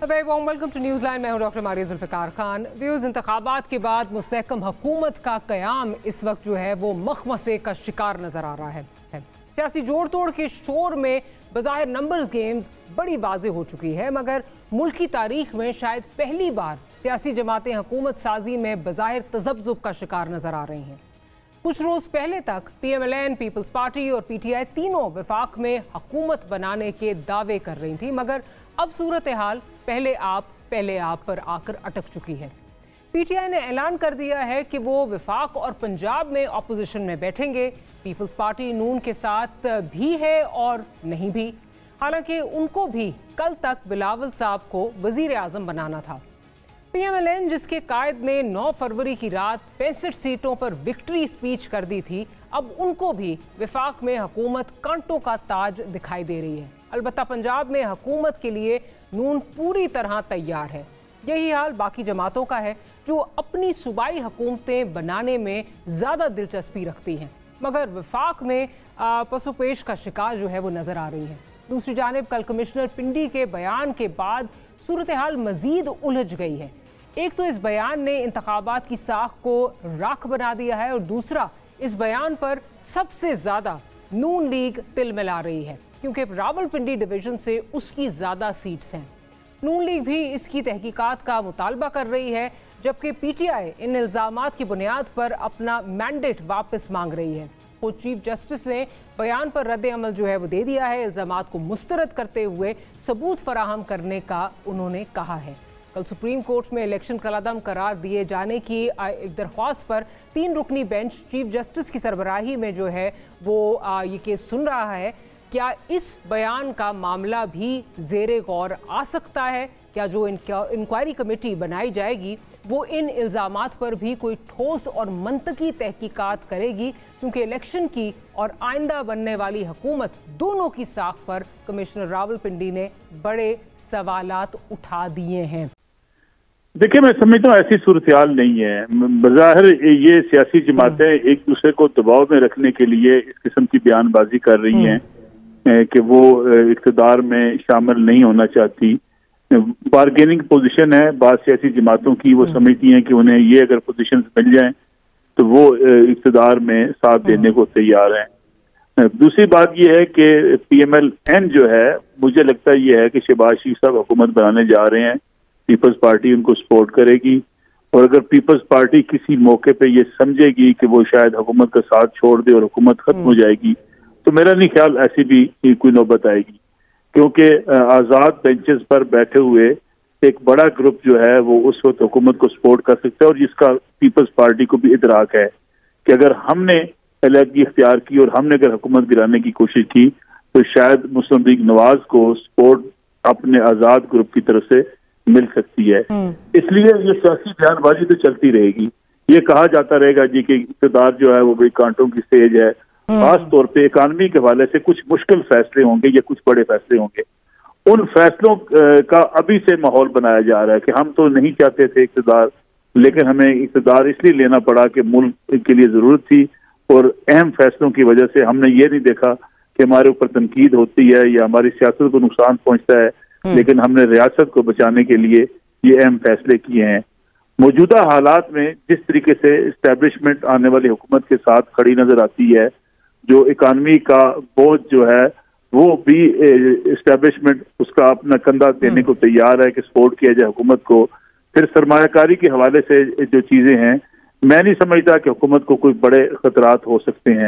Very warm welcome to news line. मैं हूं doctor Maria Zulfikar Khan. Views, इंतखाबात के बाद मुस्तहकम हुकूमत का क़याम इस वक्त जो है वो मखमसे का शिकार नज़र आ रहा है। सियासी जोड़ तोड़ के शोर में बज़ाहिर नंबर्स गेम्स बड़ी वाज़ेह हो चुकी है, मगर मुल्क की तारीख में शायद पहली बार सियासी जमातें हुकूमत साजी में बज़ाहिर तज़ब्ज़ुब का शिकार नज़र आ रही हैं। कुछ रोज़ पहले तक PMLN, पीपल्स पार्टी और PTI तीनों वफाक में हुकूमत बनाने के दावे कर रही थी, मगर अब सूरत हाल पहले आप पर आकर अटक चुकी है। PTI ने ऐलान कर दिया है कि वो वफाक और पंजाब में अपोजिशन में बैठेंगे। पीपल्स पार्टी नून के साथ भी है और नहीं भी, हालांकि उनको भी कल तक बिलावल साहब को वजीर आजम बनाना था। PMLN, जिसके कायद ने 9 फरवरी की रात 65 सीटों पर विक्ट्री स्पीच कर दी थी, अब उनको भी वफाक में हुकूमत कांटों का ताज दिखाई दे रही है। अलबत्ता पंजाब में हुकूमत के लिए नून पूरी तरह तैयार है। यही हाल बाकी जमातों का है जो अपनी सूबाई हुकूमतें बनाने में ज़्यादा दिलचस्पी रखती हैं, मगर वफाक में पसोपेश का शिकार जो है वो नज़र आ रही है। दूसरी जानिब कल कमिश्नर पिंडी के बयान के बाद सूरत हाल मज़ीद उलझ गई है। एक तो इस बयान ने इंतखाबात की साख को राख बना दिया है, और दूसरा इस बयान पर सबसे ज़्यादा नून लीग तिल मिला रही है, क्योंकि रावलपिंडी डिवीज़न से उसकी ज़्यादा सीट्स हैं। नून लीग भी इसकी तहकीकात का मुतालबा कर रही है, जबकि PTI इन इल्ज़ामात की बुनियाद पर अपना मैंडेट वापस मांग रही है। खुद चीफ जस्टिस ने बयान पर रद्द अमल जो है वो दे दिया है। इल्ज़ामात को मुस्तरद करते हुए सबूत फराहम करने का उन्होंने कहा है। कल सुप्रीम कोर्ट में इलेक्शन कलादम करार दिए जाने की एक दरख्वास्त पर 3 रुकनी बेंच चीफ जस्टिस की सरबराही में जो है वो ये केस सुन रहा है। क्या इस बयान का मामला भी ज़ेरे गौर आ सकता है? क्या जो इंक्वायरी कमेटी बनाई जाएगी वो इन इल्ज़ामात पर भी कोई ठोस और मंतकी तहकीकात करेगी? क्योंकि इलेक्शन की और आइंदा बनने वाली हुकूमत दोनों की साख पर कमिश्नर रावलपिंडी ने बड़े सवालात उठा दिए हैं। देखिए, मैं समझता हूँ ऐसी सूरत हाल नहीं है। बज़ाहिर ये सियासी जमातें एक दूसरे को दबाव में रखने के लिए इस किस्म की बयानबाजी कर रही हैं कि वो इक़्तिदार में शामिल नहीं होना चाहती। बारगेनिंग पोजीशन है बाद सियासी जमातों की। वो समझती हैं कि उन्हें ये अगर पोजीशन मिल जाएं तो वो इक़्तिदार में साथ देने को तैयार हैं। दूसरी बात ये है कि PMLN जो है, मुझे लगता है ये है कि शहबाज शरीफ साहब हुकूमत बनाने जा रहे हैं। पीपल्स पार्टी उनको सपोर्ट करेगी, और अगर पीपल्स पार्टी किसी मौके पे ये समझेगी कि वो शायद हुकूमत का साथ छोड़ दे और हुकूमत खत्म हो जाएगी, तो मेरा नहीं ख्याल ऐसी भी कोई नौबत आएगी। क्योंकि आज़ाद बेंचेस पर बैठे हुए एक बड़ा ग्रुप जो है वो उस वक्त हुकूमत को सपोर्ट कर सकता है, और जिसका पीपल्स पार्टी को भी इदराक है कि अगर हमने अलहदगी इख्तियार की और हमने अगर हुकूमत गिराने की कोशिश की तो शायद मुस्लिम लीग नवाज को सपोर्ट अपने आज़ाद ग्रुप की तरफ से मिल सकती है। इसलिए ये सियासी बयानबाजी तो चलती रहेगी। ये कहा जाता रहेगा जी कि इक़्तिदार जो है वो बड़ी कांटों की स्टेज है। खास तौर पे इकानमी के हवाले से कुछ मुश्किल फैसले होंगे या कुछ बड़े फैसले होंगे। उन फैसलों का अभी से माहौल बनाया जा रहा है कि हम तो नहीं चाहते थे इक़्तिदार, लेकिन हमें इक़्तिदार इसलिए लेना पड़ा कि मुल्क के लिए जरूरत थी, और अहम फैसलों की वजह से हमने ये नहीं देखा कि हमारे ऊपर तनकीद होती है या हमारी सियासत को नुकसान पहुंचता है, लेकिन हमने रियासत को बचाने के लिए ये अहम फैसले किए हैं। मौजूदा हालात में जिस तरीके से एस्टैब्लिशमेंट आने वाली हुकूमत के साथ खड़ी नजर आती है, जो इकानमी का बोझ जो है वो भी एस्टैब्लिशमेंट उसका अपना कंधा देने को तैयार है कि सपोर्ट किया जाए हुकूमत को। फिर सरमायाकारी के हवाले से जो चीजें हैं, मैं नहीं समझता कि हुकूमत को कोई बड़े खतरात हो सकते हैं।